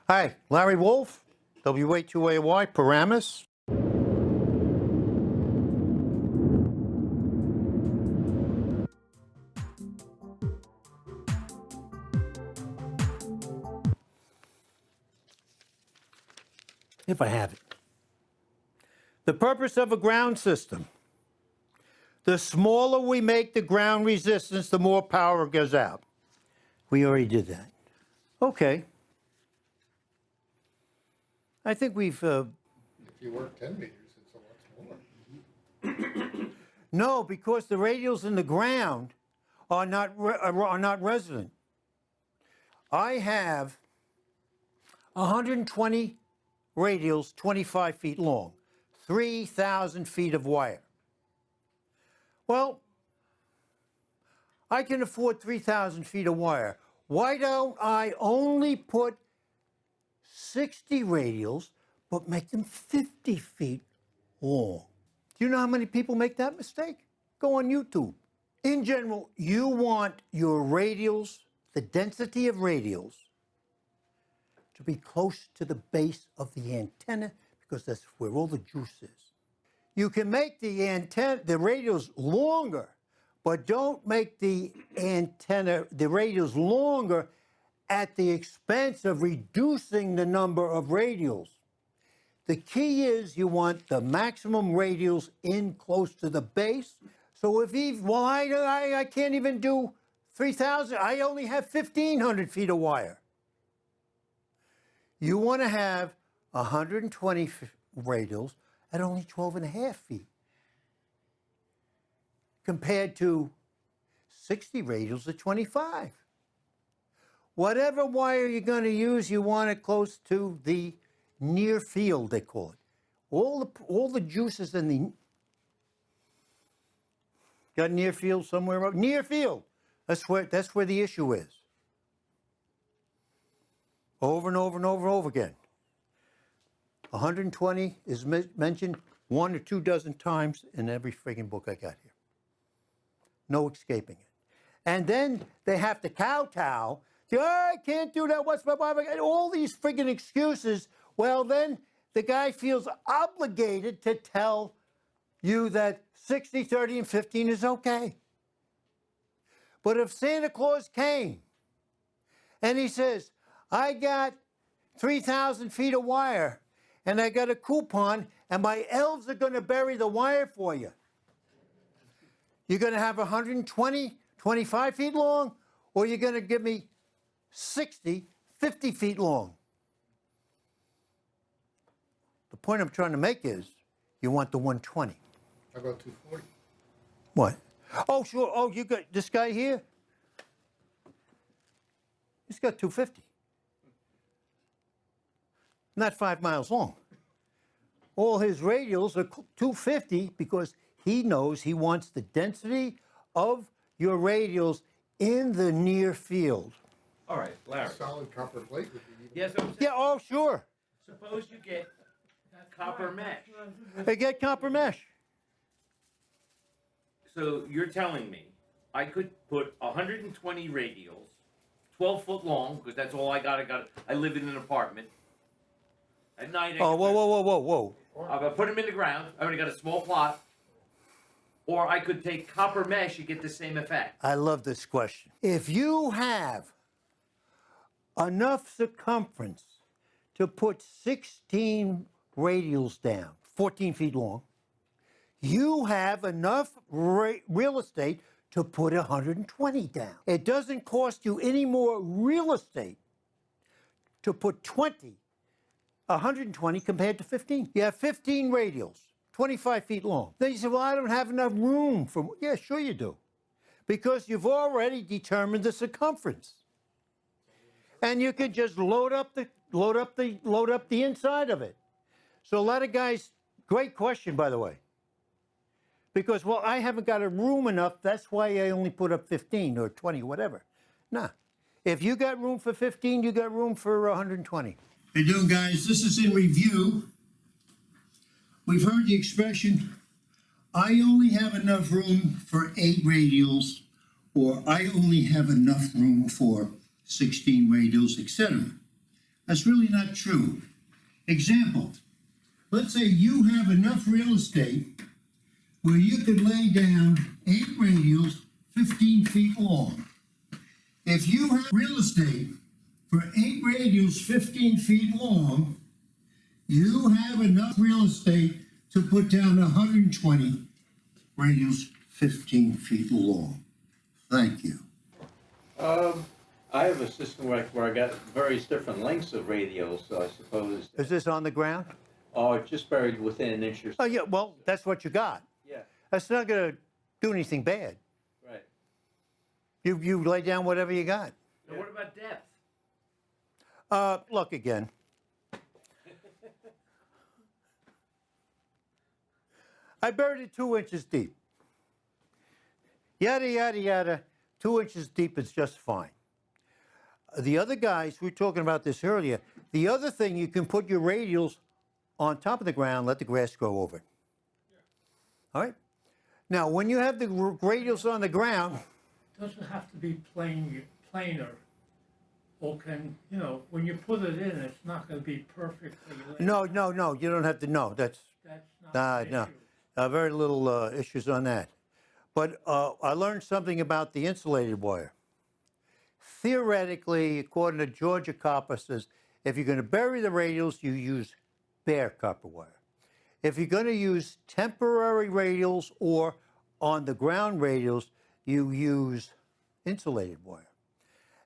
Hi, Larry Wolff, WA2AY, Paramus. If I have it. The purpose of a ground system. The smaller we make the ground resistance, the more power goes out. We already did that. Okay. I think we've... If you work 10 meters, it's a lot smaller. No, because the radials in the ground are not resident. I have 120 radials, 25 feet long, 3,000 feet of wire. Well, I can afford 3,000 feet of wire. Why don't I only put 60 radials, but make them 50 feet long? Do you know how many people make that mistake? Go on YouTube. In general, you want your radials, the density of radials, to be close to the base of the antenna because that's where all the juice is. You can make the antenna, the radials longer, but don't make the antenna, the radials longer at the expense of reducing the number of radials. The key is you want the maximum radials in close to the base. So if well, I can't even do 3,000. I only have 1,500 feet of wire. You want to have 120 radials at only 12.5 feet compared to 60 radials at 25. Whatever wire you're going to use, you want it close to the near field, they call it. All the juices in the... Got near field somewhere? Near field. That's where the issue is. Over and over and over and over again. 120 is mentioned 1 or 2 dozen times in every friggin' book I got here. No escaping it. And then they have to kowtow. Say, oh, I can't do that. What's my... All these friggin' excuses. Well, then the guy feels obligated to tell you that 60, 30, and 15 is okay. But if Santa Claus came and he says, I got 3,000 feet of wire and I got a coupon and my elves are going to bury the wire for you, you're going to have 120, 25 feet long, or you're going to give me 60, 50 feet long. The point I'm trying to make is you want the 120. How about 240? What? Oh, sure. Oh, you got this guy here? He's got 250. Not 5 miles long. All his radials are 250 because he knows he wants the density of your radials in the near field. All right, Larry. Solid copper plate would be... Yes, I'm saying, Yeah, oh, sure. suppose you get copper mesh. They get copper mesh. So you're telling me I could put 120 radials, 12 foot long, because that's all I got. I live in an apartment. At night, Oh, whoa. I put them in the ground. I already got a small plot. Or I could take copper mesh and get the same effect. I love this question. If you have enough circumference to put 16 radials down, 14 feet long, you have enough real estate to put 120 down. It doesn't cost you any more real estate to put 120 compared to 15. You have 15 radials, 25 feet long. Then you say, well, I don't have enough room for... Yeah, sure you do. Because you've already determined the circumference. And you could just load up the inside of it. So a lot of guys, great question, by the way. Because, well, I haven't got a room enough, that's why I only put up 15 or 20, whatever. Nah. If you got room for 15, you got room for 120. How you doing, guys? This is in review. We've heard the expression, I only have enough room for 8 radials, or I only have enough room for 16 radials, etc. That's really not true. Example, let's say you have enough real estate where you could lay down 8 radials 15 feet long. If you have real estate for 8 radials 15 feet long, you have enough real estate to put down 120 radials 15 feet long. Thank you. I have a system where I got various different lengths of radials, so I suppose. Is this on the ground? Oh, just buried within an inch or so. Oh, yeah, well, that's what you got. Yeah, That's not going to do anything bad. right. You lay down whatever you got. Now, what about depth? Look again. I buried it 2 inches deep. Yada, yada, yada. 2 inches deep is just fine. The other guys, we were talking about this earlier. The other thing, you can put your radials on top of the ground, let the grass grow over it. All right? Now, when you have the radials on the ground, Doesn't have to be planer. Or can, when you put it in, it's not gonna be perfectly laid. no, you don't have to know. That's That's not no. an issue. Very little issues on that. But I learned something about the insulated wire. Theoretically, according to Georgia Copper, says if you're going to bury the radials, you use bare copper wire. If you're going to use temporary radials or on the ground radials, you use insulated wire.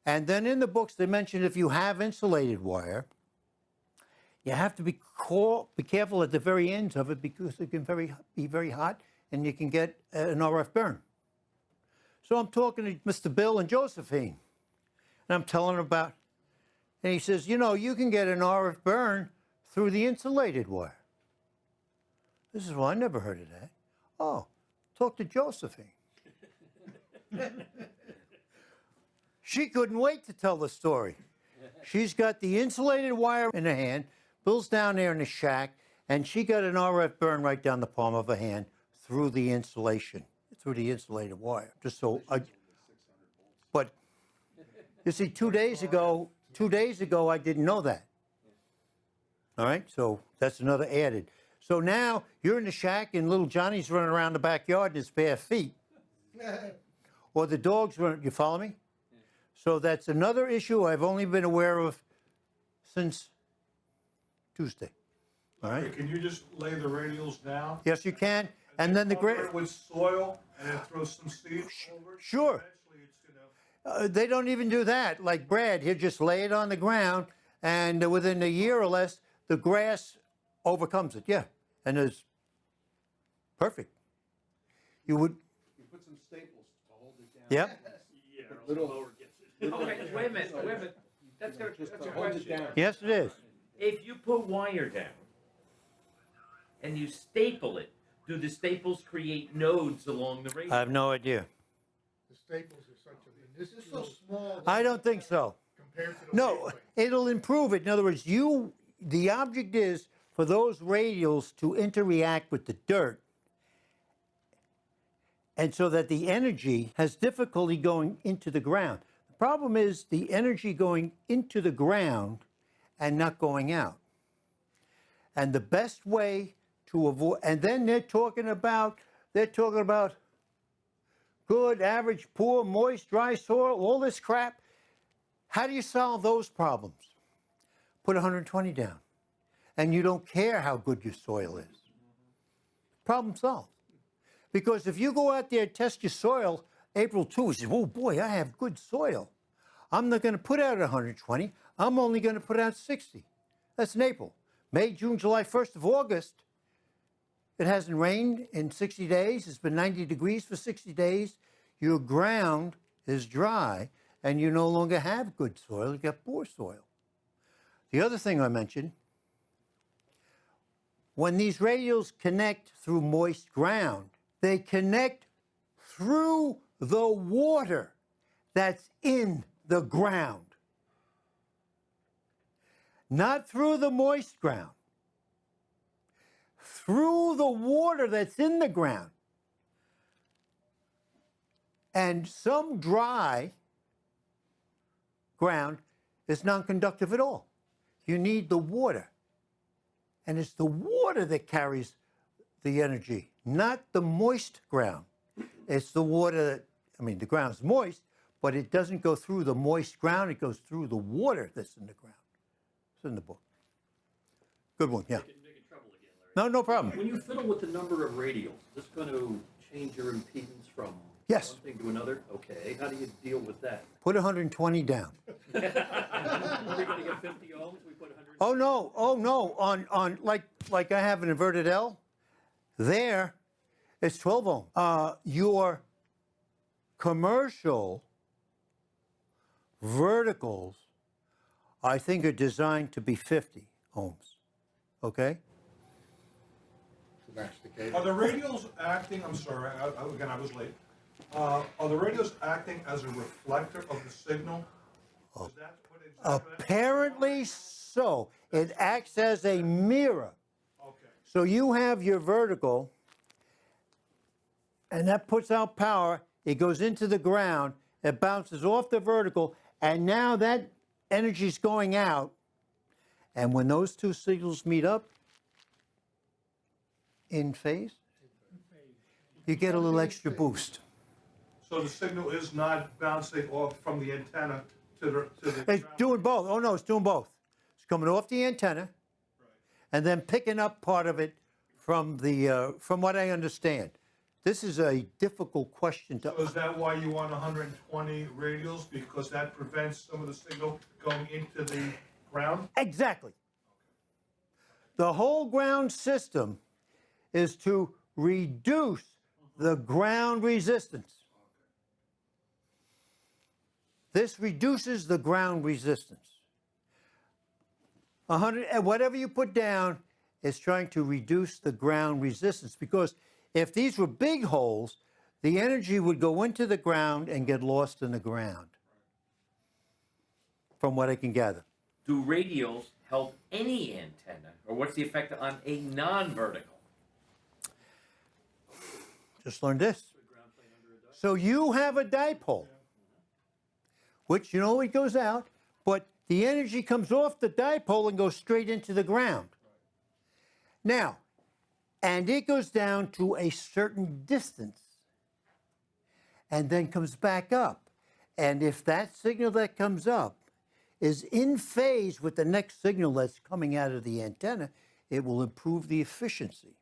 And then in the books, they mention if you have insulated wire, you have to be careful at the very ends of it because it can be very hot and you can get an RF burn. So I'm talking to Mr. Bill and Josephine, and I'm telling them about, and he says, you can get an RF burn through the insulated wire. This is, well, I never heard of that. Oh, talk to Josephine. She couldn't wait to tell the story. She's got the insulated wire in her hand. Bill's down there in the shack, and she got an RF burn right down the palm of her hand through the insulation, through the insulated wire. Just so, but you see, 2 days ago, I didn't know that. All right, so that's another added. So now you're in the shack, and little Johnny's running around the backyard in his bare feet, or the dog's running. You follow me? So that's another issue I've only been aware of since Tuesday. All right? Can you just lay the radials down? Yes, you can. And then the Cover it with soil and then throw some seed over it? Sure. Eventually it's gonna. They don't even do that. Like Brad, he'll just lay it on the ground, and within a year or less, the grass overcomes it. Yeah, and it's perfect. You would. You put some staples to hold it down. Yep. Yeah, Little- lower gets it. Okay, wait a minute. That's a Just that's a hold it question. down. Yes, it is. If you put wire down and you staple it, do the staples create nodes along the I radial? have no idea. The staples are such a, this is so small. I don't think so. Compared to the No, weight. it'll improve it. In other words, the object is for those radials to interact with the dirt, and so that the energy has difficulty going into the ground. The problem is the energy going into the ground and not going out. And the best way to avoid, and then they're talking about good, average, poor, moist, dry soil, all this crap. How do you solve those problems? Put 120 down. And you don't care how good your soil is. Problem solved. Because if you go out there and test your soil April 2, you say, oh boy, I have good soil. I'm not going to put out 120. I'm only going to put out 60. That's in April. May, June, July, 1st of August. It hasn't rained in 60 days. It's been 90 degrees for 60 days. Your ground is dry, and you no longer have good soil. You got poor soil. The other thing I mentioned, when these radials connect through moist ground, they connect through the water that's in the ground, not through the moist ground, through the water that's in the ground. And some dry ground is non-conductive at all. You need the water. And it's the water that carries the energy, not the moist ground. It's the water that, I mean, the ground's moist, but it doesn't go through the moist ground. It goes through the water that's in the ground. It's in the book. Good one, yeah. Making trouble again, Larry. No problem. When you fiddle with the number of radials, is this going to change your impedance from Yes. one thing to another? Okay, how do you deal with that? Put 120 down. We're going to get 50 ohms, we put 100. Oh no! On like I have an inverted L, there, it's 12 ohm. Your commercial verticals, I think, are designed to be 50 ohms. Okay. To match the cable. Are the radials acting, I'm sorry, again, I was late. Are the radios acting as a reflector of the signal? Is that what exactly? Apparently so. It acts as a mirror. Okay. So you have your vertical, and that puts out power. It goes into the ground. It bounces off the vertical, and now that energy is going out. And when those two signals meet up in phase, you get a little extra boost. So the signal is not bouncing off from the antenna to the It's ground? doing both. Oh no, it's doing both. It's coming off the antenna, and then picking up part of it from the from what I understand. This is a difficult question to. So is that why you want 120 radials? Because that prevents some of the signal going into the ground? Exactly. The whole ground system is to reduce the ground resistance. This reduces the ground resistance. 100, and whatever you put down is trying to reduce the ground resistance, because if these were big holes, the energy would go into the ground and get lost in the ground, from what I can gather. Do radials help any antenna, or what's the effect on a non-vertical? Just learned this. So you have a dipole, which, you know, it goes out, but the energy comes off the dipole and goes straight into the ground. Now, and it goes down to a certain distance and then comes back up. And if that signal that comes up is in phase with the next signal that's coming out of the antenna, it will improve the efficiency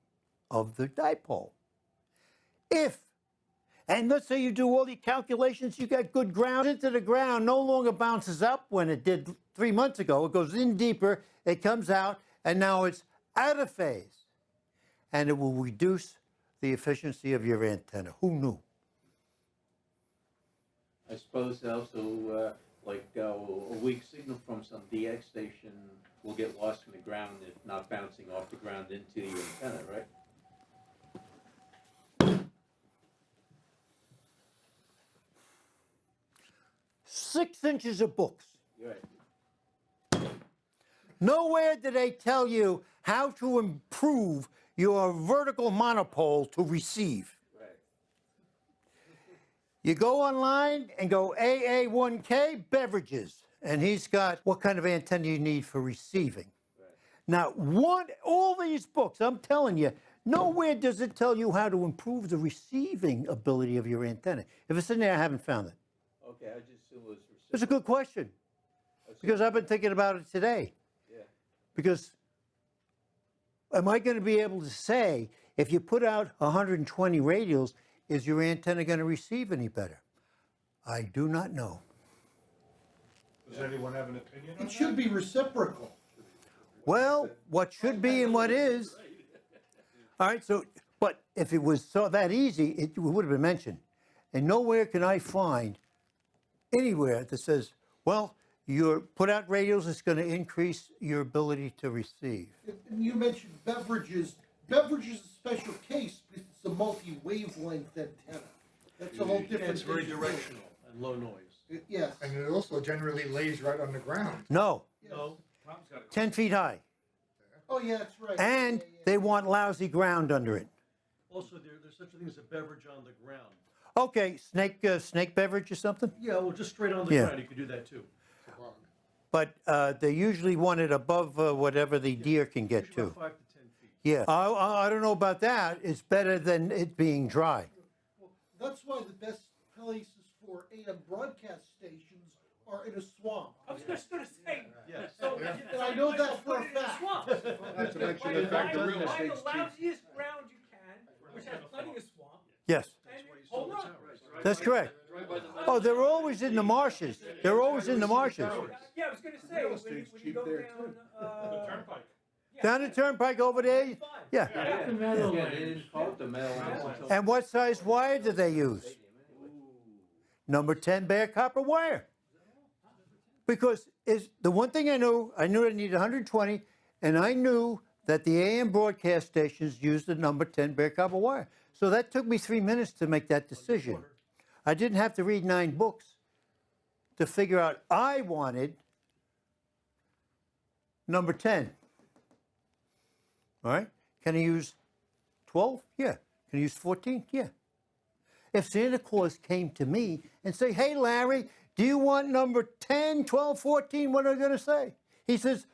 of the dipole. And let's say you do all the calculations, you got good ground into the ground, no longer bounces up when it did 3 months ago. It goes in deeper, it comes out, and now it's out of phase. And it will reduce the efficiency of your antenna. Who knew? I suppose also, a weak signal from some DX station will get lost in the ground if not bouncing off the ground into the antenna, right? 6 inches of books. You're right. Nowhere do they tell you how to improve your vertical monopole to receive. Right. You go online and go AA1K beverages, and he's got what kind of antenna you need for receiving. Right. Now, all these books, I'm telling you, nowhere does it tell you how to improve the receiving ability of your antenna. If it's in there, I haven't found it. Okay, I just assumed it was It's a good question, because I've been thinking about it today. Yeah. Because am I going to be able to say, if you put out 120 radials, is your antenna going to receive any better? I do not know. Does anyone have an opinion on It that? should be reciprocal. Well, what should be and what is. All right, so, but if it was so that easy, it would have been mentioned. And nowhere can I find anywhere that says, well, you put out radials, it's going to increase your ability to receive. And you mentioned beverages. Beverage is a special case because it's a multi-wavelength antenna. That's a whole different It's very thing. directional and low noise. Yes. And it also generally lays right on the ground. No, No, Tom's got a 10 feet high. Oh, yeah, that's right. And Yeah, yeah, they yeah. want lousy ground under it. Also, there's such a thing as a beverage on the ground. Okay, snake beverage or something? Yeah, well, just straight on the Yeah. ground, you could do that too. But they usually want it above whatever the deer can get Usually to. about 5 to 10 feet. Yeah, I don't know about that. It's better than it being dry. Well, that's why the best places for AM broadcast stations are in a swamp. I was just gonna say, Yes. so. And I know that for a fact. Not to mention the fact that real Find the estate's cheap. lousiest ground you can, which has plenty of swamp, Yes, and hold on. that's correct. Oh, they're always in the marshes. They're always in the marshes. Yeah, I was gonna say, Real when you estate's when you cheap go there, down, Turnpike. yeah, Down the turnpike over there. fine. Yeah. Yeah, the metal yeah, ones. they didn't call it the metal ones until. And what size wire do they use? Number 10 bare copper wire. Because is the one thing I knew I needed 120, and I knew that the AM broadcast stations used the number 10 bare copper wire. So that took me 3 minutes to make that decision. I didn't have to read 9 books to figure out I wanted number 10. All right? Can I use 12? Yeah. Can I use 14? Yeah. If Santa Claus came to me and say, hey, Larry, do you want number 10, 12, 14? What am I going to say? He says,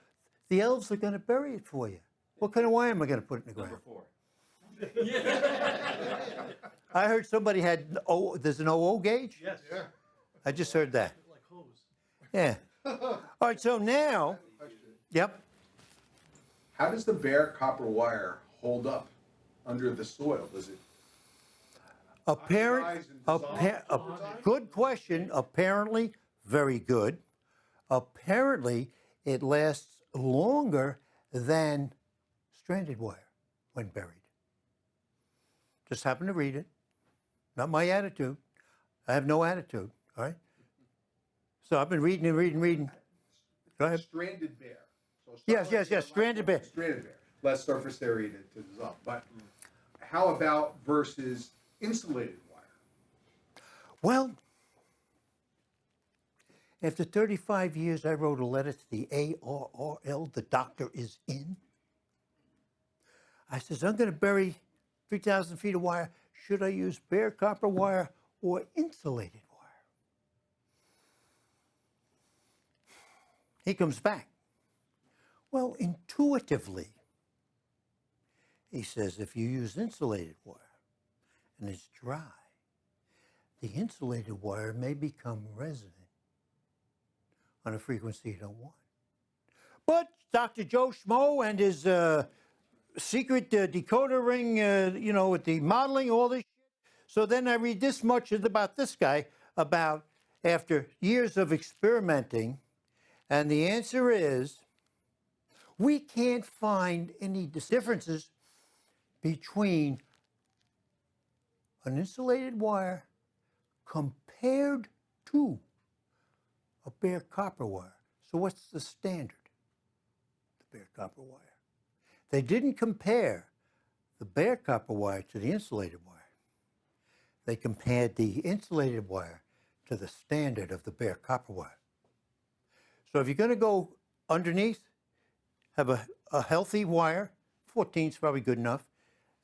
the elves are going to bury it for you. What kind of wire am I going to put in the ground? Number 4. I heard somebody had, there's an OO gauge? Yes. I just heard that. Like hose. Yeah. All right, so now, yep. How does the bare copper wire hold up under the soil? Does it oxidize and dissolve over time? Good question. Apparently, very good. Apparently, it lasts longer than stranded wire when buried. Just happened to read it. Not my attitude. I have no attitude, all right? So I've been reading and reading. Go ahead. Stranded bare. So Yes, stuff like stranded bare. Stranded bare. Less surface area to dissolve. But how about versus insulated wire? Well, after 35 years, I wrote a letter to the ARRL. The doctor is in. I says, I'm going to bury 3,000 feet of wire. Should I use bare copper wire or insulated wire? He comes back. Well, intuitively, he says, if you use insulated wire and it's dry, the insulated wire may become resonant on a frequency you don't want. But Dr. Joe Schmo and his secret decoder ring, with the modeling, all this shit. So then I read this much about this guy, about after years of experimenting, and the answer is, we can't find any differences between an insulated wire compared to a bare copper wire. So what's the standard? The bare copper wire. They didn't compare the bare copper wire to the insulated wire. They compared the insulated wire to the standard of the bare copper wire. So if you're going to go underneath, have a healthy wire, 14 is probably good enough,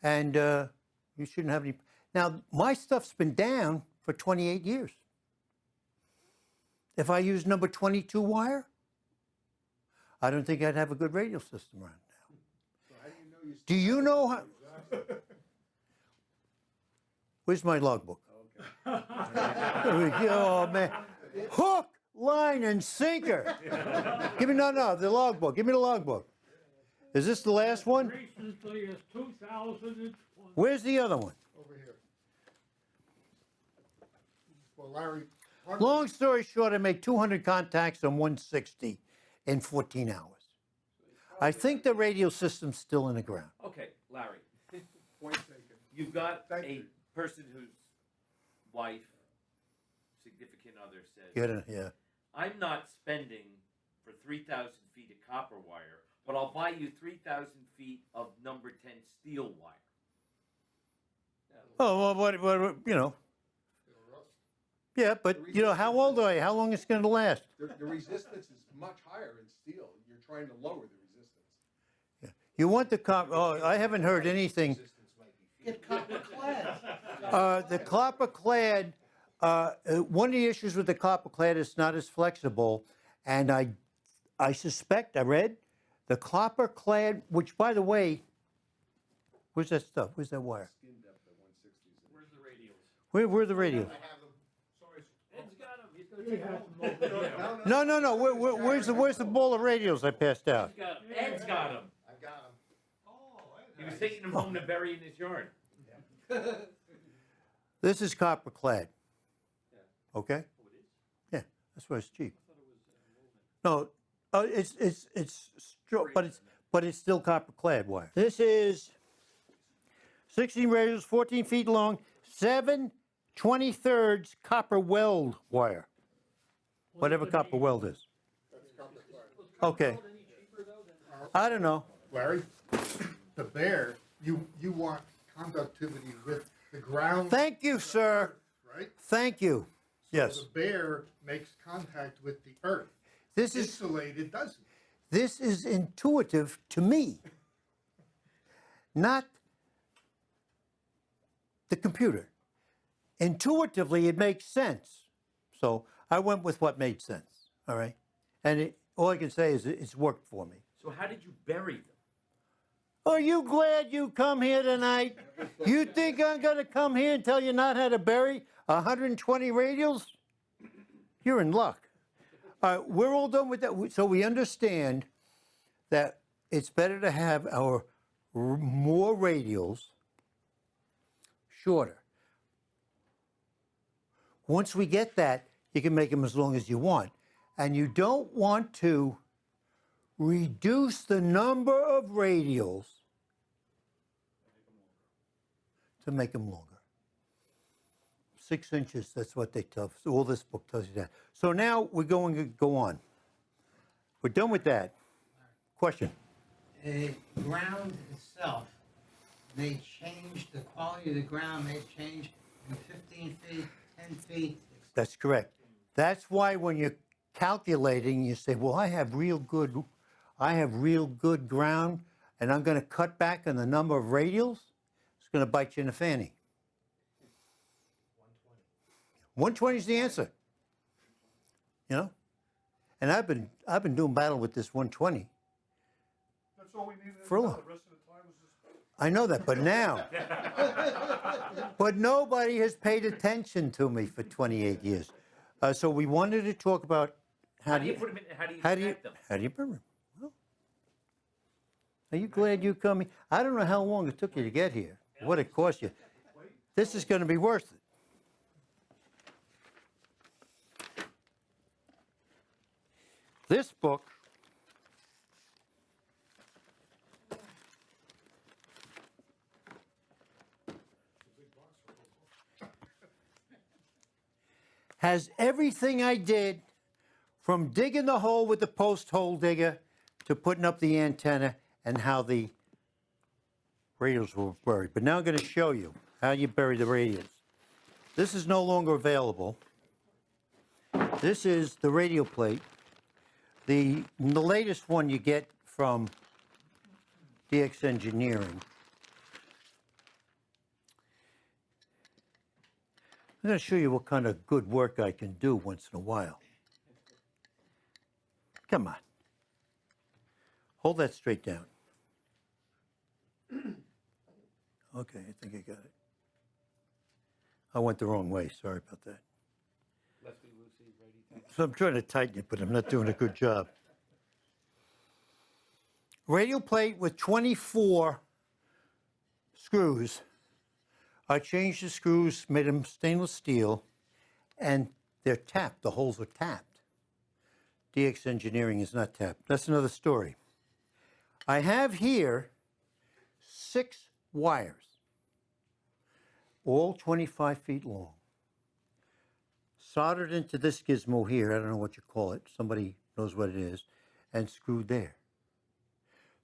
and you shouldn't have any. Now, my stuff's been down for 28 years. If I use number 22 wire, I don't think I'd have a good radial system right now. So how do you know you Do you know how? Where's my logbook? Oh, man. Hook, line, and sinker. Give me, no, the logbook. Give me the logbook. Is this the last one? Recently is 2020. Where's the other one? Over here. Well, Larry. Long story short, I made 200 contacts on 160 in 14 hours. I think the radial system's still in the ground. Okay, Larry, point taken? you've got Thank a you. person whose wife, significant other says, Get it? Yeah. I'm not spending for 3,000 feet of copper wire, but I'll buy you 3,000 feet of number 10 steel wire. Oh, well, what Yeah, but, how old are you? How long it's going to last? The resistance is much higher in steel. You're trying to lower the resistance. You want the oh, I haven't heard anything. Get copper clad. The copper clad, one of the issues with the copper clad is not as flexible, and I suspect, I read, the copper clad, which by the way, where's that stuff? Where's that wire? Where's the radials? Where are the radials? Ed's got them, he's gonna take them home. No. Where's the ball of radials I passed out? Ed's got them. I've got them. He was taking them home to bury in his yard. This is copper clad. Okay? Oh, it is? Yeah, that's why it's cheap. I thought it was No, but it's still copper clad wire. This is 16 radials, 14 feet long, 7/23 copper weld wire. Whatever copper weld is. Okay. any cheaper though than? I don't know. Larry, the bear, you want conductivity with the ground. Thank you, sir. Right? Thank you. Yes. So the bear makes contact with the earth. This is Insulated doesn't. This is intuitive to me, not the computer. Intuitively, it makes sense. So I went with what made sense, all right? And all I can say is it's worked for me. So how did you bury them? Are you glad you come here tonight? You think I'm going to come here and tell you not how to bury 120 radials? You're in luck. All right, we're all done with that. So we understand that it's better to have our more radials shorter. Once we get that, you can make them as long as you want. And you don't want to reduce the number of radials to make them longer. 6 inches, that's what they tell us. All this book tells you that. So now we're going to go on. We're done with that. Question? The ground itself, they changed, the quality of the ground may change in 15 feet, 10 feet. That's correct. That's why when you're calculating, you say, well, I have real good ground, and I'm going to cut back on the number of radials. It's going to bite you in the fanny. 120 is the answer. You know? And I've been doing battle with this 120. That's all we needed. For a The long- rest of the time was just. I know that, but now. But nobody has paid attention to me for 28 years. So we wanted to talk about How do you put them in, how do you connect them? how do you burn them? Well, are you glad you come here? I don't know how long it took you to get here, what it cost you. This is going to be worth it. This book has everything I did from digging the hole with the post hole digger to putting up the antenna and how the radials were buried. But now I'm going to show you how you bury the radials. This is no longer available. This is the radial plate. The latest one you get from DX Engineering. I'm going to show you what kind of good work I can do once in a while. Come on. Hold that straight down. Okay, I think I got it. I went the wrong way. Sorry about that. Lefty loosey, righty tighty. So I'm trying to tighten it, but I'm not doing a good job. Radial plate with 24 screws. I changed the screws, made them stainless steel, and they're tapped. The holes are tapped. DX Engineering is not tapped. That's another story. I have here 6 wires, all 25 feet long, soldered into this gizmo here. I don't know what you call it. Somebody knows what it is, and screwed there.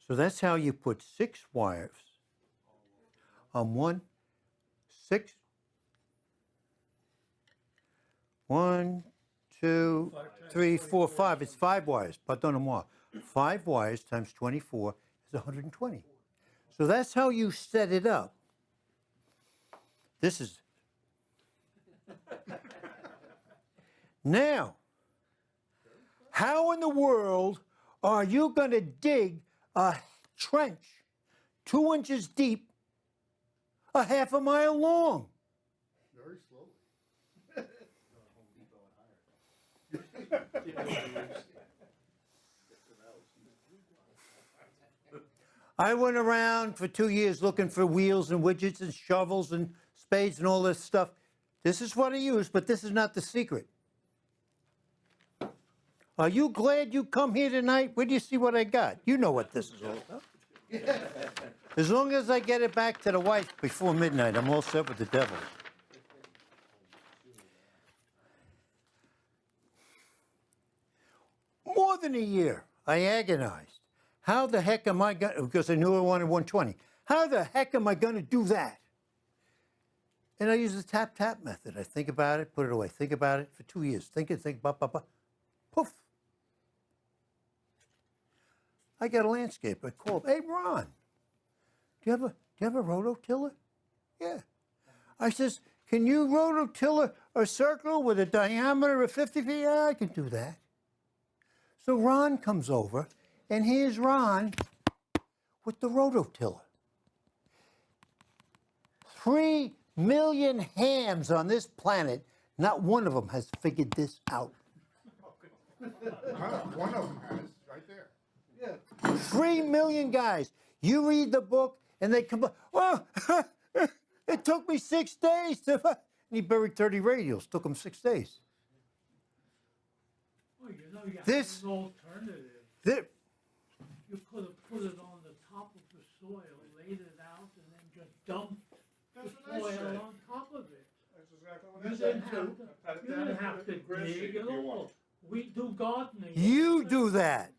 So that's how you put 6 wires on 1, 2, 3, 4, 5. It's 5 wires. Pardonnez-moi. 5 wires times 24 is 120. So that's how you set it up. This is. Now, how in the world are you going to dig a trench 2 inches deep, a half a mile long? Very slowly. I went around for 2 years looking for wheels and widgets and shovels and spades and all this stuff. This is what I use, but this is not the secret. Are you glad you come here tonight? Where do you see what I got? You know what this is all about. As long as I get it back to the wife before midnight, I'm all set with the devil. More than a year, I agonized. How the heck am I going to, because I knew I wanted 120. How the heck am I going to do that? And I use the tap method. I think about it, put it away. Think about it for 2 years. Think, poof. I got a landscaper. I called, hey, Ron, do you have a rototiller? Yeah. I says, can you rototiller a circle with a diameter of 50 feet? Yeah, I can do that. So Ron comes over, and here's Ron with the rototiller. 3 million hams on this planet, not one of them has figured this out. One of them has, right there. Yeah. 3 million guys. You read the book, and they come, well, it took me 6 days to, and he buried 30 radials. Took him 6 days. Well, you know, you have This- an alternative. This, You could have put it on the top of the soil, laid it out, and then just dumped That's the what I soil said. on top of it. That's exactly what You I didn't said have too. to, you didn't have to dig at all. We do gardening. you do that.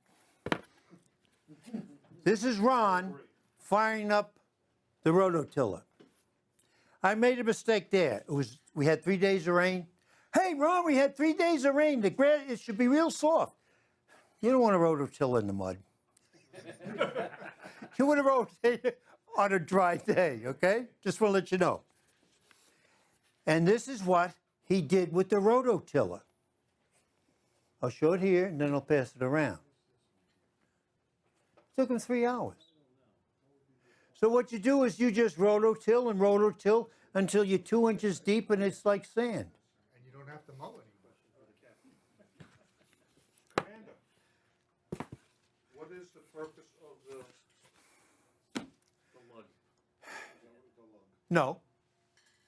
This is Ron firing up the rototiller. I made a mistake there. We had 3 days of rain. Hey, Ron, we had 3 days of rain. The grass, it should be real soft. You don't want to rototiller in the mud. You want to rotate on a dry day, okay? Just want to let you know. And this is what he did with the rototiller. I'll show it here, and then I'll pass it around. It took him 3 hours. So what you do is you just rototill until you're 2 inches deep and it's like sand. And you don't have to mow anymore. Amanda, what is the purpose of the lug? No,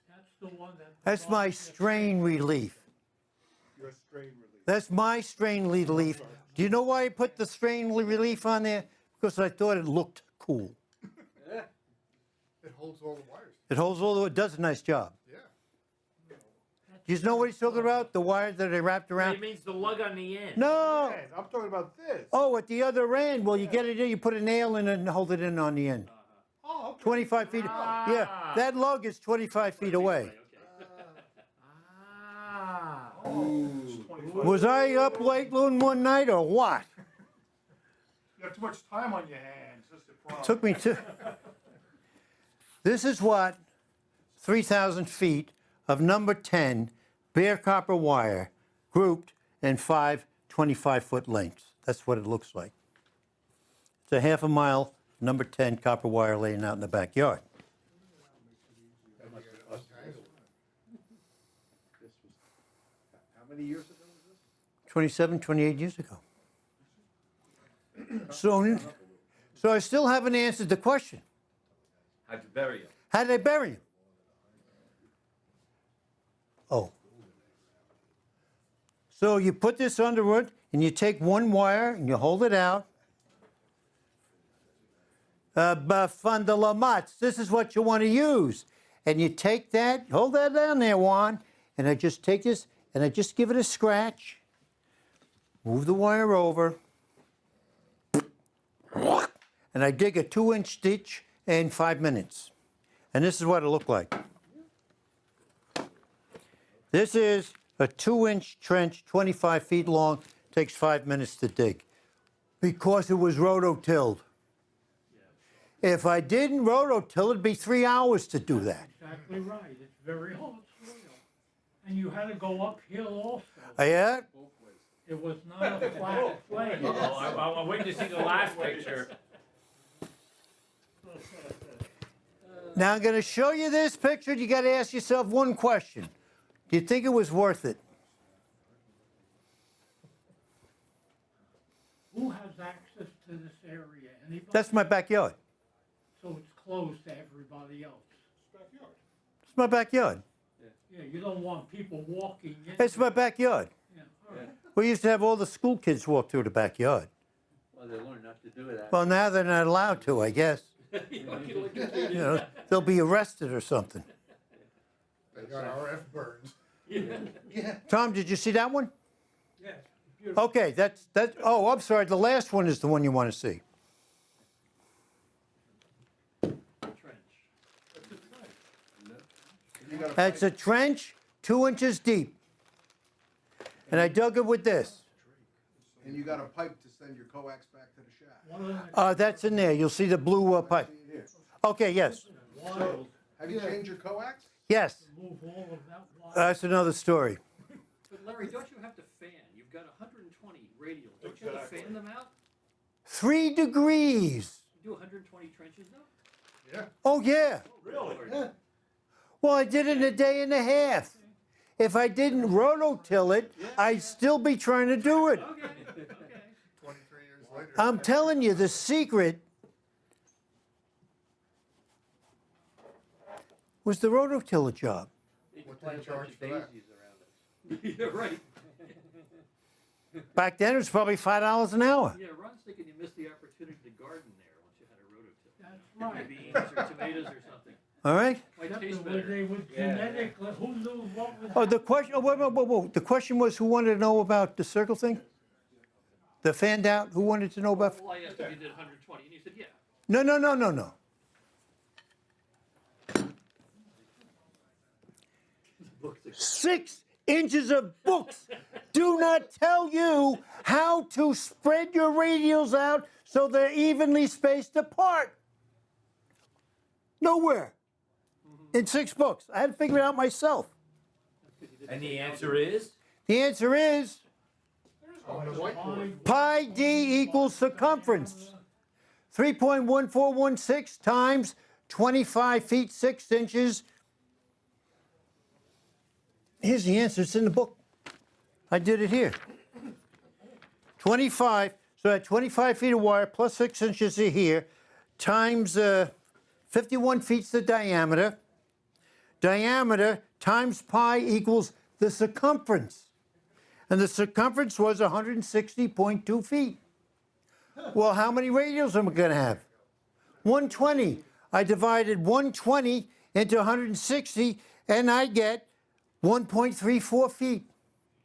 That's the one that. that's my strain relief. Your strain relief. That's my strain relief. Do you know why I put the strain relief on there? Because I thought it looked cool. It holds all the wires. It holds all the way, it does a nice job. Yeah. Do you know what he's talking about? The wires that are wrapped around? It means the lug on the end. No! I'm talking about this. Oh, at the other end. Well, you get it in, you put a nail in it and hold it in on the end. Oh, okay. 25 feet. Yeah, that lug is 25 feet away. Ah. It's 25. Was I up late one night or what? You have too much time on your hands. That's the problem. Took me to. This is what 3,000 feet of number 10 bare copper wire grouped in 5 25-foot lengths. That's what it looks like. It's a half a mile, number 10 copper wire laying out in the backyard. How many years ago was this? 27, 28 years ago. So I still haven't answered the question. How'd you bury him? How did I bury him? Oh. So you put this underwood, and you take one wire, and you hold it out. Fundalamatz, this is what you want to use. And you take that, hold that down there, Juan, and I just take this, and I just give it a scratch. Move the wire over. And I dig a 2-inch ditch in 5 minutes. And this is what it looked like. This is a 2-inch trench, 25 feet long, takes 5 minutes to dig. Because it was rototilled. If I didn't rototill, it'd be 3 hours to do that. Exactly right. It's very hard soil. And you had to go uphill also. Yeah? It was not a flat plain. I'm waiting to see the last picture. Now I'm going to show you this picture. You got to ask yourself one question. Do you think it was worth it? Who has access to this area? Anybody? That's my backyard. So it's closed to everybody else. It's my backyard. Yeah, you don't want people walking in. It's my backyard. Yeah, all right. We used to have all the school kids walk through the backyard. Well, they learn not to do that. Well, now they're not allowed to, I guess. You know, they'll be arrested or something. They got RF burns. Tom, did you see that one? Yes, beautiful. Okay, that's. Oh, I'm sorry. The last one is the one you want to see. It's a trench 2 inches deep. And I dug it with this. And you got a pipe to send your coax back to the shack. One of them That's in there. You'll see the blue pipe. See it here. Okay, yes. wild, Have you changed your coax? Yes. move all of that wild. That's another story. But Larry, don't you have to fan? You've got 120 radials. Don't you have to fan them out? 3 degrees. You do 120 trenches though? Yeah. Oh, yeah. Really? Well, I did it in a day and a half. If I didn't rototill it, I'd still be trying to do it. Okay, okay. 23 years later. I'm telling you, the secret was the rototiller job. You can What do plant you a bunch charge of for that? daisies around it. Yeah, right. Back then, it was probably $5 an hour. Yeah, Ron's thinking you missed the opportunity to garden there once you had a rototill. That's right. Maybe beans or tomatoes or something. All right? Might Except taste that better. they would genetically, who knew what would Oh, the happen? question. Oh, wait. The question was, who wanted to know about the circle thing? The fanned out. Who wanted to know about? Well, I asked if you did 120, and you said, yeah. No. 6 inches of books do not tell you how to spread your radials out so they're evenly spaced apart. Nowhere. In 6 books. I had to figure it out myself. And the answer is? The answer is On the whiteboard. pi d equals circumference. 3.1416 times 25 feet 6 inches. Here's the answer. It's in the book. I did it here. 25. So at 25 feet of wire plus 6 inches of here times 51 feet's the diameter. Diameter times pi equals the circumference. And the circumference was 160.2 feet. Well, how many radials am I going to have? 120. I divided 120 into 160, and I get 1.34 feet,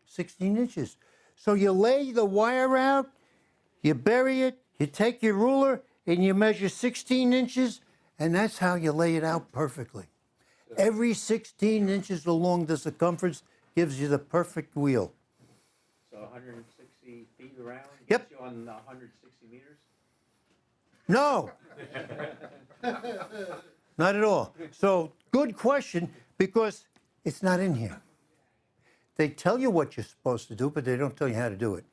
16 inches. So you lay the wire out, you bury it, you take your ruler, and you measure 16 inches, and that's how you lay it out perfectly. Every 16 inches along the circumference gives you the perfect wheel. So 160 feet around? Yep. Gets you on 160 meters? No. Not at all. So, good question, because it's not in here. They tell you what you're supposed to do, but they don't tell you how to do it.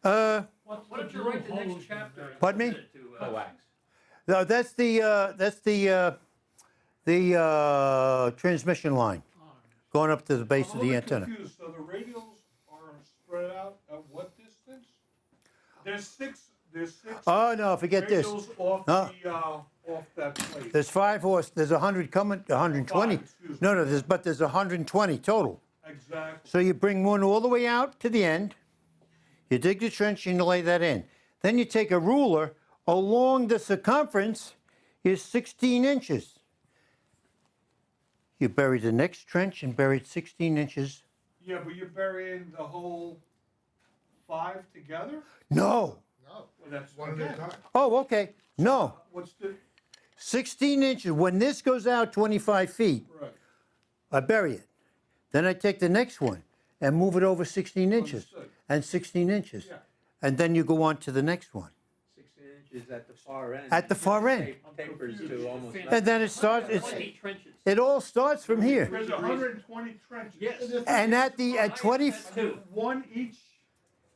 What's Why the don't you write the blue next hose chapter? in and Pardon me? send it to, Coax. No, that's the transmission line going up to the base I'm of a the little antenna. confused. So the radials are spread out at what distance? There's six Oh no, forget this. radials off No. off that plate. There's 5 horse. There's 100 coming. 120. 5, excuse me. No, there's 120 total. Exactly. So you bring one all the way out to the end. You dig the trench and you lay that in. Then you take a ruler along the circumference is 16 inches. You bury the next trench and bury it 16 inches. Yeah, but you're burying the whole 5 together? No. No, Well, that's one at a time. Oh, okay. No. What's the 16 inches. When this goes out 25 feet, right? I bury it. Then I take the next one and move it over 16 inches Understood. and 16 inches. Yeah. And then you go on to the next one. 16 inches is at the far end. At the far end. Tapers to almost nothing. And then it starts, trenches. it all starts from here. There's 120 trenches. Yes. And at 20, Two. One each.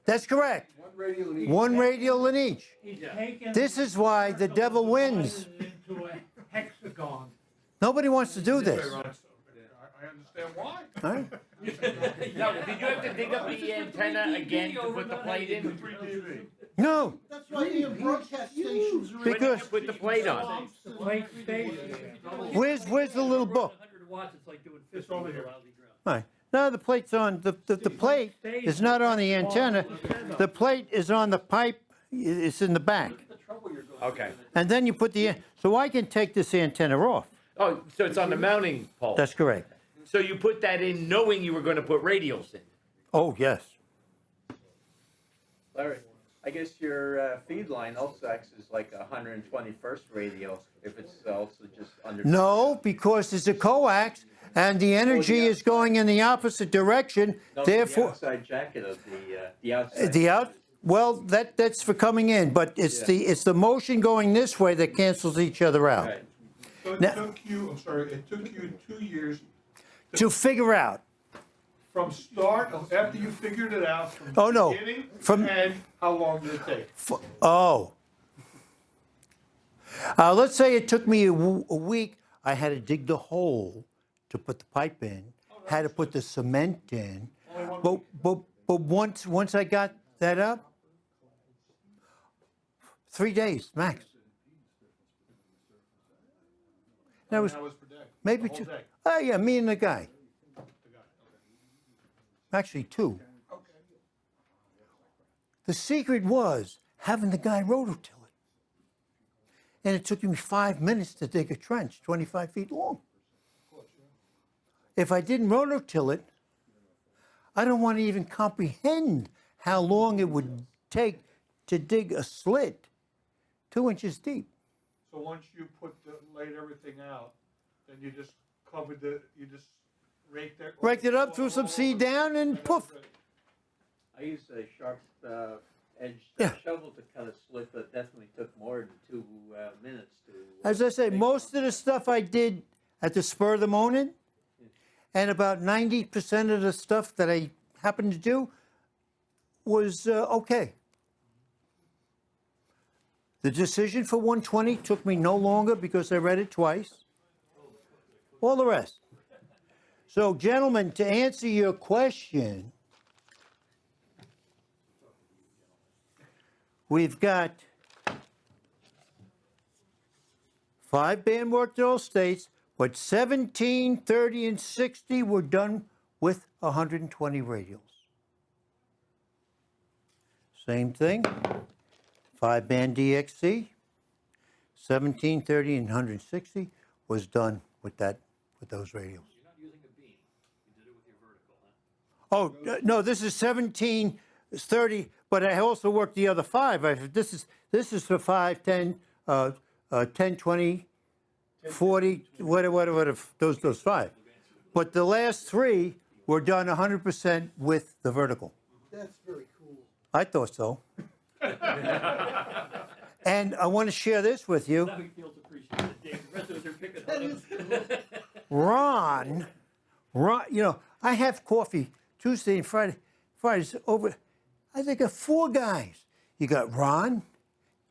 that's correct. One radial in each. One radial in each. He's Yeah. taken. This is why the devil wins. divided it into a hexagon. Nobody wants to do this. I understand why. All right? Now, did you have to dig up the antenna again to put the plate in? 3dB. No, That's why the broadcast stations are. When did Because- you put the plate on? The plate stays there. where's the little book? 100 watts, it's like doing 50 It's over with a here. lousy ground. All right. No, the plate's on, the plate is not on the antenna. The plate is on the pipe, it's in the back. Okay. And then you put so I can take this antenna off. Oh, so it's on the mounting pole. That's correct. So you put that in knowing you were going to put radials in? Oh, yes. Larry, I guess your feed line also acts as like a 121st radial if it's also just under. No, because it's a coax and the energy is going in the opposite direction, No, the therefore, outside jacket of the outside. well, that's for coming in, but it's the motion going this way that cancels each other out. Right. So it Now- took you, I'm sorry, it took you 2 years To figure out, from start, after you figured it out, from Oh, no. beginning From- to end, how long did it take? oh. Let's say it took me a week, I had to dig the hole to put the pipe in, had to put the cement in, but once I got that up, 3 days max. That was Hours per day? maybe The whole 2. day? Oh, yeah, me and the guy. The guy, Actually, 2. okay. The secret was having the guy rototill it. And it took me 5 minutes to dig a trench, 25 feet long. If I didn't rototill it, I don't want to even comprehend how long it would take to dig a slit 2 inches deep. So once you laid everything out, then you just you just raked it. Raked it up, threw some seed down, and poof. I used a sharp edged Yeah. shovel to cut a slit, but it definitely took more than 2 minutes to. As I say, make most of the stuff I did at the spur of the moment, and about 90% of the stuff that I happened to do was okay. The decision for 120 took me no longer because I read it twice. All the rest. So, gentlemen, to answer your question, we've got 5 band worked in all states, but 17, 30, and 60 were done with 120 radials. Same thing, 5 band DXC, 17, 30, and 160 was done with those radials. You're not using a beam. You did it with your vertical, huh? Oh, no, this is 17, 30, but I also worked the other 5. This is for 5, 10, 10, 20, 40, whatever, those 5. But the last 3 were done 100% with the vertical. That's very cool. I thought so. And I want to share this with you. Now he feels appreciated, Dave. The rest of us are picking on him. Ron, you know, I have coffee Tuesday and Friday's over. I think of 4 guys. You got Ron,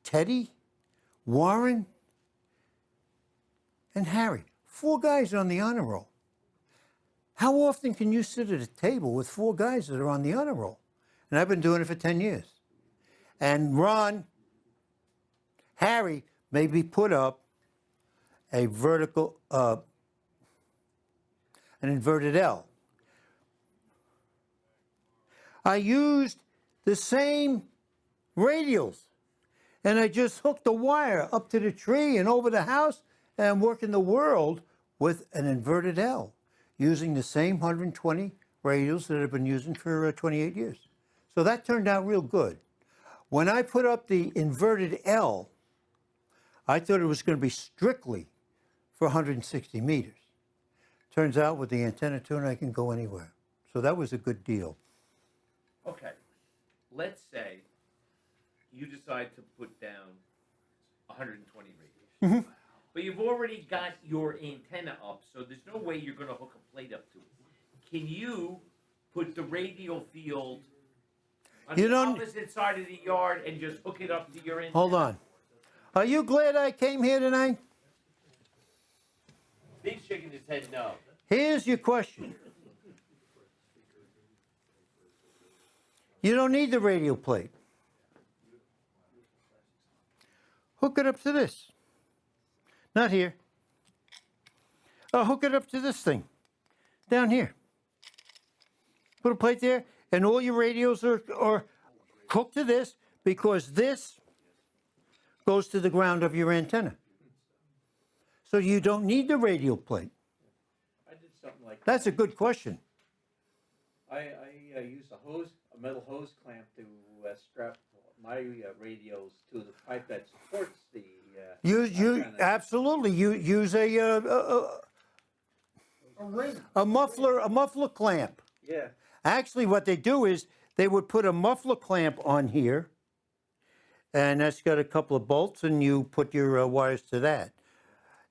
Teddy, Warren, and Harry. 4 guys on the honor roll. How often can you sit at a table with 4 guys that are on the honor roll? And I've been doing it for 10 years. And Ron, Harry maybe put up a vertical, an inverted L. I used the same radials, and I just hooked the wire up to the tree and over the house, and I'm working the world with an inverted L, using the same 120 radials that I've been using for 28 years. So that turned out real good. When I put up the inverted L, I thought it was going to be strictly for 160 meters. Turns out with the antenna tuner, I can go anywhere. So that was a good deal. Okay. Let's say you decide to put down 120 radios. But you've already got your antenna up, so there's no way you're going to hook a plate up to it. Can you put the radial field on You the don't- opposite side of the yard and just hook it up to your antenna? Hold on. Are you glad I came here tonight? Steve's shaking his head no. Here's your question. You don't need the radial plate. Hook it up to this. Not here. Oh, hook it up to this thing. Down here. Put a plate there, and all your radios are hooked to this because this goes to the ground of your antenna. So you don't need the radial plate. I did something like that. That's a good question. I used a metal hose clamp to strap my radios to the pipe that supports the. Absolutely. You use A ring. a muffler clamp. Yeah. Actually, what they do is they would put a muffler clamp on here, and that's got a couple of bolts, and you put your wires to that.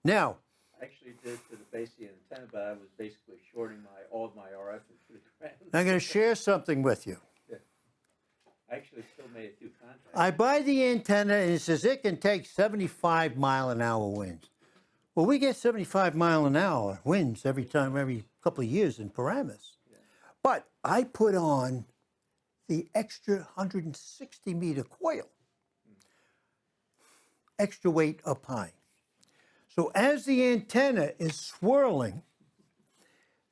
Now, I actually did to the base of the antenna, but I was basically shorting all of my RF into the ground. I'm going to share something with you. I actually still made a few contacts. I buy the antenna, and it says it can take 75-mile-an-hour winds. Well, we get 75-mile-an-hour winds every couple of years in Paramus. But I put on the extra 160-meter coil, extra weight up high. So as the antenna is swirling,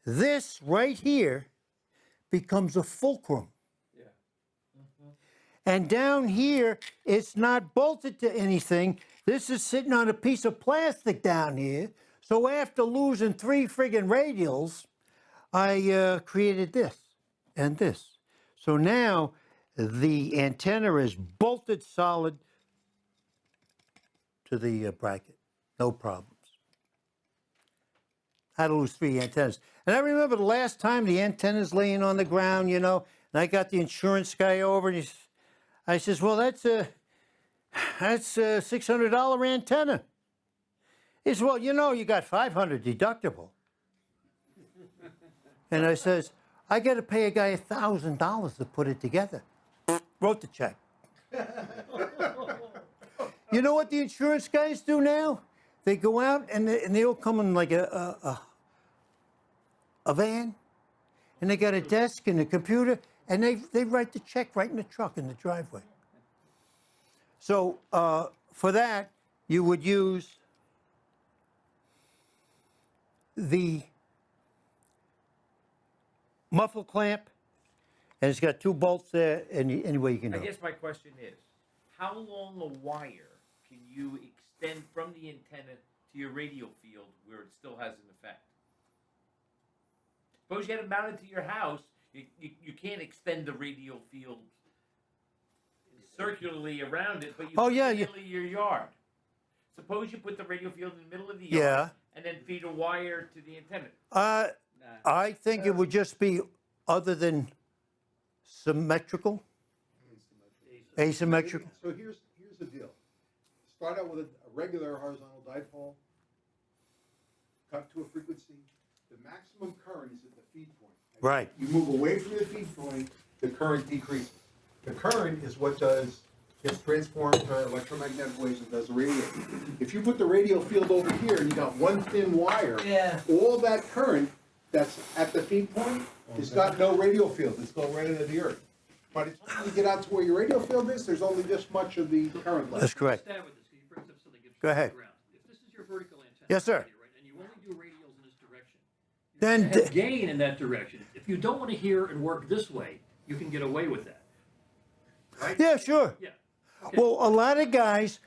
this right here becomes a fulcrum. And down here, it's not bolted to anything. This is sitting on a piece of plastic down here. So after losing 3 friggin' radials, I created this and this. So now the antenna is bolted solid to the bracket. No problems. Had to lose 3 antennas. And I remember the last time the antenna's laying on the ground, you know, and I got the insurance guy over and I says, well, that's a $600 antenna. He says, well, you know, you got $500 deductible. And I says, I got to pay a guy $1,000 to put it together. Wrote the check. You know what the insurance guys do now? They go out and they'll come in like a van, and they got a desk and a computer, and they write the check right in the truck in the driveway. So for that, you would use the muffle clamp, and it's got 2 bolts there, any way you can do I it. guess my question is, how long a wire can you extend from the antenna to your radio field where it still has an effect? Suppose you had it mounted to your house, you can't extend the radio field circularly around it, but you put it in the middle of your yard. Suppose you put the radio field in the middle of the yard and then feed a wire to the antenna. I think it would just be other than symmetrical, asymmetrical. So here's the deal. Start out with a regular horizontal dipole, cut to a frequency. The maximum current is at the feed point. Right. You move away from the feed point, the current decreases. The current is what gets transformed to electromagnetic waves and does the radio. If you put the radio field over here and you got one thin wire, all that current that's at the feed point has got no radio field. It's going right into the earth. By the time you get out to where your radio field is, there's only this much of the current left. That's correct. Stab with this, 'cause he brings up something interesting Go ahead. on the ground. If this is your vertical antenna, Yes, sir. right, and you only do radials in this direction, Then you have gain in that direction. If you don't want to hear and work this way, you can get away with that. Right? yeah, sure. Yeah. Okay. Well, a lot of guys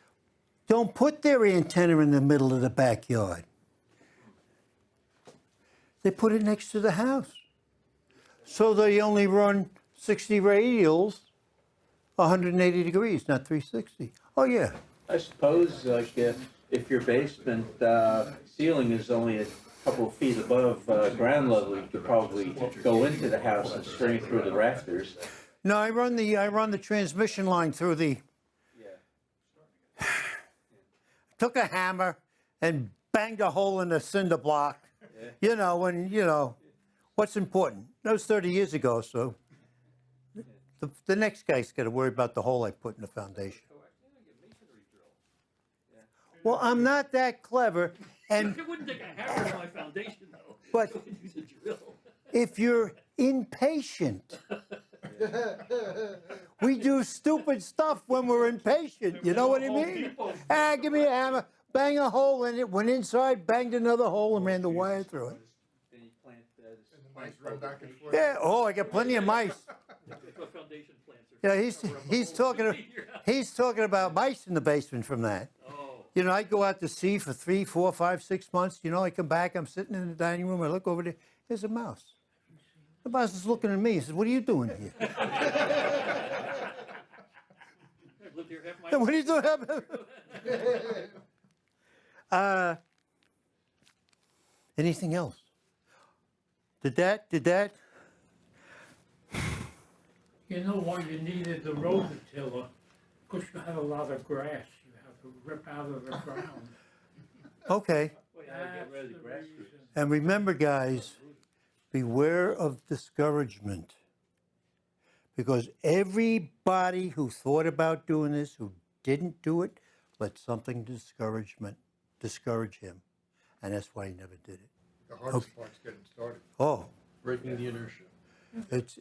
don't put their antenna in the middle of the backyard. They put it next to the house. So they only run 60 radials, 180 degrees, not 360. Oh, yeah. I suppose, like, if your basement ceiling is only a couple of feet above ground level, you could probably go into the house and string through the rafters. No, I run the transmission line through the. took a hammer and banged a hole in the cinder block. You know, and you know, what's important? That was 30 years ago, so the next guy's got to worry about the hole I put in the foundation. Well, I'm not that clever, and It wouldn't take a hammer in my foundation, though. But- I would use a drill. if you're impatient, we do stupid stuff when we're impatient. You know what I mean? Ah, give me a hammer, bang a hole in it, went inside, banged another hole, and ran the wire through it. Then you plant And the mice run back and forth. Yeah. Oh, I got plenty of mice. That's what foundation plants are. Yeah, for. he's talking about mice in the basement from that. Oh, You know, I go out to sea for 3, 4, 5, 6 months. You know, I come back, I'm sitting in the dining room, I look over there, there's a mouse. The mouse is looking at me. He says, "What are you doing here?" I've lived here half my What are you doing? Anything else? Did that? You know why you needed the rototiller? Because you had a lot of grass you have to rip out of the ground. Okay. Well, yeah, get rid of the That's the grass reason. roots. And remember, guys, beware of discouragement. Because everybody who thought about doing this, who didn't do it, let something discourage him. And that's why he never did it. The hardest part's getting started. Oh, Breaking the inertia. it's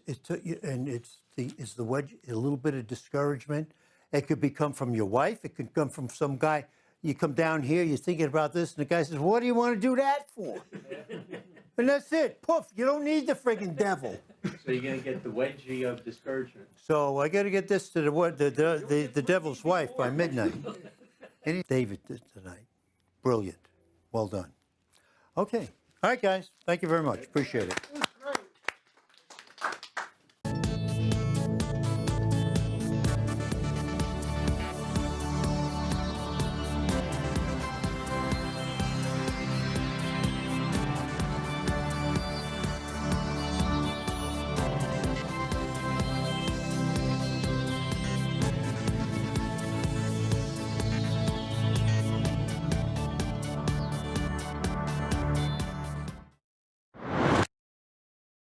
the wedge, a little bit of discouragement. It could come from your wife. It could come from some guy. You come down here, you're thinking about this, and the guy says, "What do you want to do that for?" And that's it. Poof, you don't need the friggin' devil. So you're gonna get the wedgie of discouragement. So I got to get this to the devil's wife by midnight. David did tonight. Brilliant. Well done. Okay. All right, guys. Thank you very much. Appreciate it.